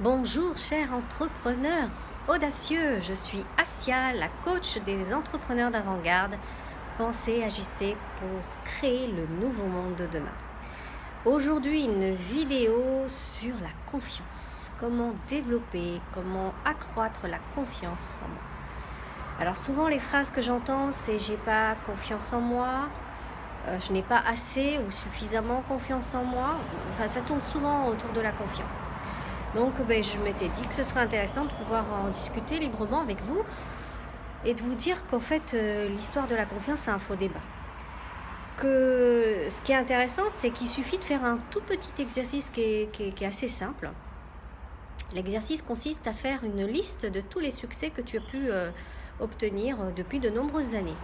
Bonjour chers entrepreneurs audacieux, je suis Asia, la coach des entrepreneurs d'avant-garde. Pensez, agissez pour créer le nouveau monde de demain. Aujourd'hui, une vidéo sur la confiance. Comment développer, comment accroître la confiance en moi. Alors souvent les phrases que j'entends c'est j'ai pas confiance en moi, je n'ai pas assez ou suffisamment confiance en moi. Enfin ça tourne souvent autour de la confiance. Donc je m'étais dit que ce serait intéressant de pouvoir en discuter librement avec vous et de vous dire qu'en fait l'histoire de la confiance c'est un faux débat. Que ce qui est intéressant c'est qu'il suffit de faire un tout petit exercice qui est assez simple. L'exercice consiste à faire une liste de tous les succès que tu as pu obtenir depuis de nombreuses années.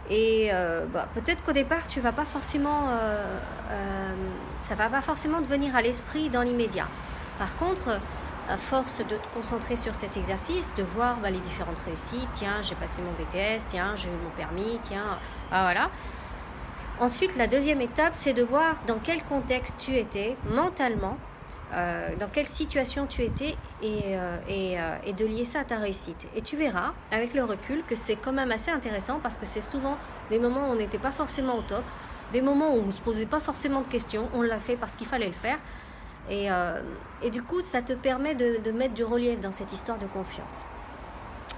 Et peut-être qu'au départ tu vas pas forcément ça va pas forcément te venir à l'esprit dans l'immédiat. Par contre, à force de te concentrer sur cet exercice, de voir les différentes réussites, tiens, j'ai passé mon BTS, tiens, j'ai eu mon permis, tiens, voilà. Ensuite, la deuxième étape, c'est de voir dans quel contexte tu étais mentalement, dans quelle situation tu étais et de lier ça à ta réussite. Et tu verras, avec le recul, que c'est quand même assez intéressant parce que c'est souvent des moments où on n'était pas forcément au top, des moments où on ne se posait pas forcément de questions, on l'a fait parce qu'il fallait le faire. Et du coup, ça te permet de mettre du relief dans cette histoire de confiance.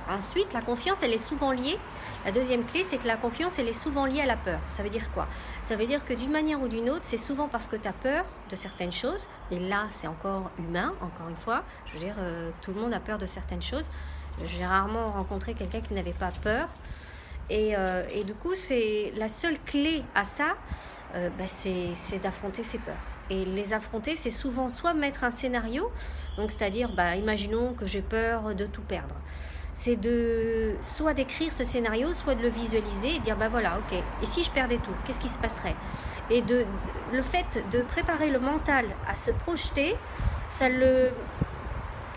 Ensuite, la confiance, elle est souvent liée. La deuxième clé, c'est que la confiance, elle est souvent liée à la peur. Ça veut dire quoi? Ça veut dire que d'une manière ou d'une autre, c'est souvent parce que tu as peur de certaines choses. Et là, c'est encore humain, encore une fois. Je veux dire, tout le monde a peur de certaines choses. J'ai rarement rencontré quelqu'un qui n'avait pas peur. Et du coup, c'est la seule clé à ça, c'est d'affronter ses peurs. Et les affronter, c'est souvent soit mettre un scénario, donc c'est-à-dire, imaginons que j'ai peur de tout perdre. C'est de soit d'écrire ce scénario, soit de le visualiser et dire, voilà, ok, et si je perdais tout, qu'est-ce qui se passerait? Et le fait de préparer le mental à se projeter,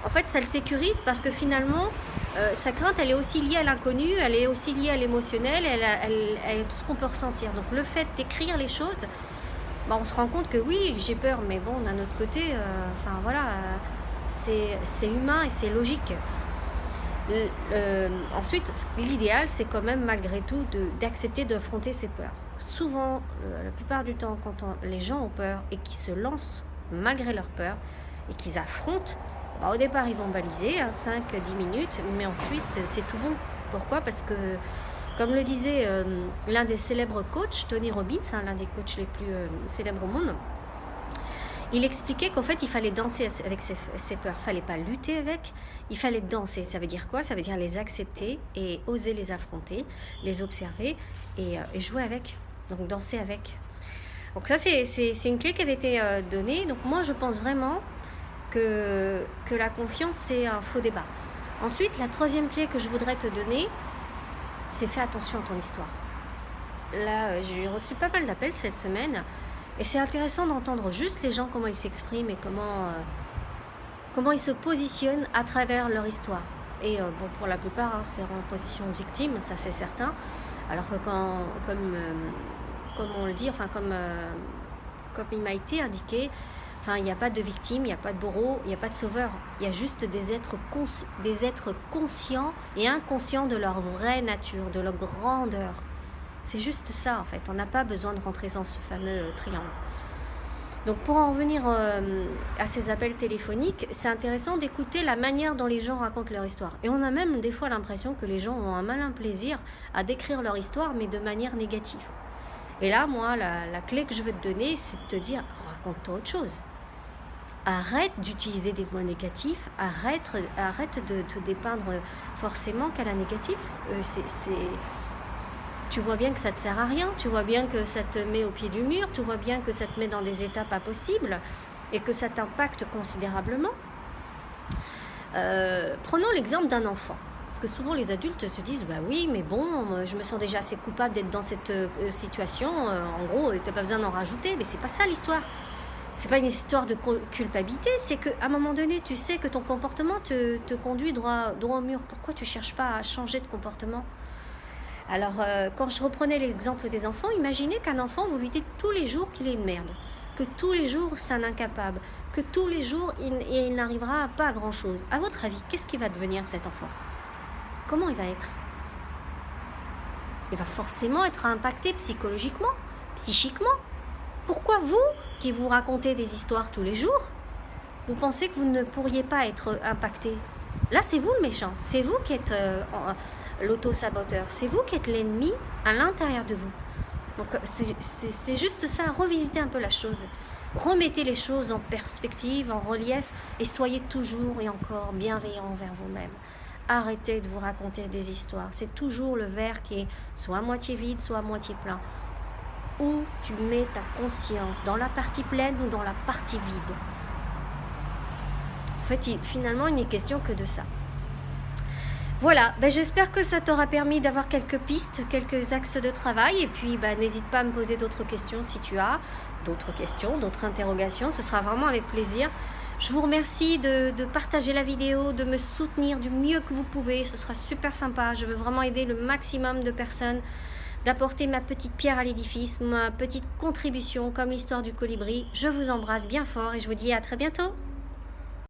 en fait, ça le sécurise parce que finalement, sa crainte, elle est aussi liée à l'inconnu, elle est aussi liée à l'émotionnel, elle a tout ce qu'on peut ressentir. Donc le fait d'écrire les choses, on se rend compte que oui, j'ai peur, mais bon, d'un autre côté, c'est humain et c'est logique. Ensuite, l'idéal, c'est quand même malgré tout d'accepter d'affronter ses peurs. Souvent, la plupart du temps, quand les gens ont peur et qu'ils se lancent malgré leur peur et qu'ils affrontent, au départ, ils vont baliser 5-10 minutes, mais ensuite, c'est tout bon. Pourquoi? Parce que, comme le disait l'un des célèbres coachs, Tony Robbins, l'un des coachs les plus célèbres au monde, il expliquait qu'en fait, il fallait danser avec ses peurs. Il ne fallait pas lutter avec, il fallait danser. Ça veut dire quoi? Ça veut dire les accepter et oser les affronter, les observer et jouer avec. Donc, danser avec. Donc ça, c'est une clé qui avait été donnée. Donc moi, je pense vraiment que la confiance, c'est un faux débat. Ensuite, la troisième clé que je voudrais te donner, c'est fais attention à ton histoire. Là, j'ai reçu pas mal d'appels cette semaine et c'est intéressant d'entendre juste les gens, comment ils s'expriment et comment ils se positionnent à travers leur histoire. Et pour la plupart, c'est en position de victime, ça c'est certain. Alors que comme on le dit, comme il m'a été indiqué, il n'y a pas de victime, il n'y a pas de bourreau, il n'y a pas de sauveur. Il y a juste des êtres conscients et inconscients de leur vraie nature, de leur grandeur. C'est juste ça, en fait. On n'a pas besoin de rentrer dans ce fameux triangle. Donc, pour en revenir à ces appels téléphoniques, c'est intéressant d'écouter la manière dont les gens racontent leur histoire. Et on a même des fois l'impression que les gens ont un malin plaisir à décrire leur histoire, mais de manière négative. Et là, moi, la clé que je veux te donner, c'est de te dire, raconte-toi autre chose. Arrête d'utiliser des mots négatifs, arrête de te dépeindre forcément qu'à la négative. Tu vois bien que ça ne te sert à rien, tu vois bien que ça te met au pied du mur, tu vois bien que ça te met dans des états pas possibles et que ça t'impacte considérablement. Prenons l'exemple d'un enfant. Parce que souvent les adultes se disent oui, mais bon, je me sens déjà assez coupable d'être dans cette situation. En gros, tu n'as pas besoin d'en rajouter, mais c'est pas ça l'histoire. C'est pas une histoire de culpabilité, c'est qu'à un moment donné, tu sais que ton comportement te conduit droit au mur. Pourquoi tu cherches pas à changer de comportement? Alors, quand je reprenais l'exemple des enfants, imaginez qu'un enfant, vous lui dites tous les jours qu'il est une merde. que tous les jours c'est un incapable, que tous les jours il n'arrivera pas à grand chose. À votre avis, qu'est-ce qui va devenir cet enfant? Comment il va être? Il va forcément être impacté psychologiquement, psychiquement. Pourquoi vous, qui vous racontez des histoires tous les jours, vous pensez que vous ne pourriez pas être impacté? Là, c'est vous le méchant, c'est vous qui êtes l'auto-saboteur, c'est vous qui êtes l'ennemi à l'intérieur de vous. Donc, c'est juste ça, revisitez un peu la chose. Remettez les choses en perspective, en relief, et soyez toujours et encore bienveillant envers vous-même. Arrêtez de vous raconter des histoires. C'est toujours le verre qui est soit à moitié vide, soit à moitié plein. Où tu mets ta conscience, dans la partie pleine ou dans la partie vide. En fait, finalement, il n'est question que de ça. Voilà, j'espère que ça t'aura permis d'avoir quelques pistes, quelques axes de travail. Et puis, n'hésite pas à me poser d'autres questions si tu as d'autres questions, d'autres interrogations. Ce sera vraiment avec plaisir. Je vous remercie de partager la vidéo, de me soutenir du mieux que vous pouvez. Ce sera super sympa. Je veux vraiment aider le maximum de personnes, d'apporter ma petite pierre à l'édifice, ma petite contribution comme l'histoire du colibri. Je vous embrasse bien fort et je vous dis à très bientôt.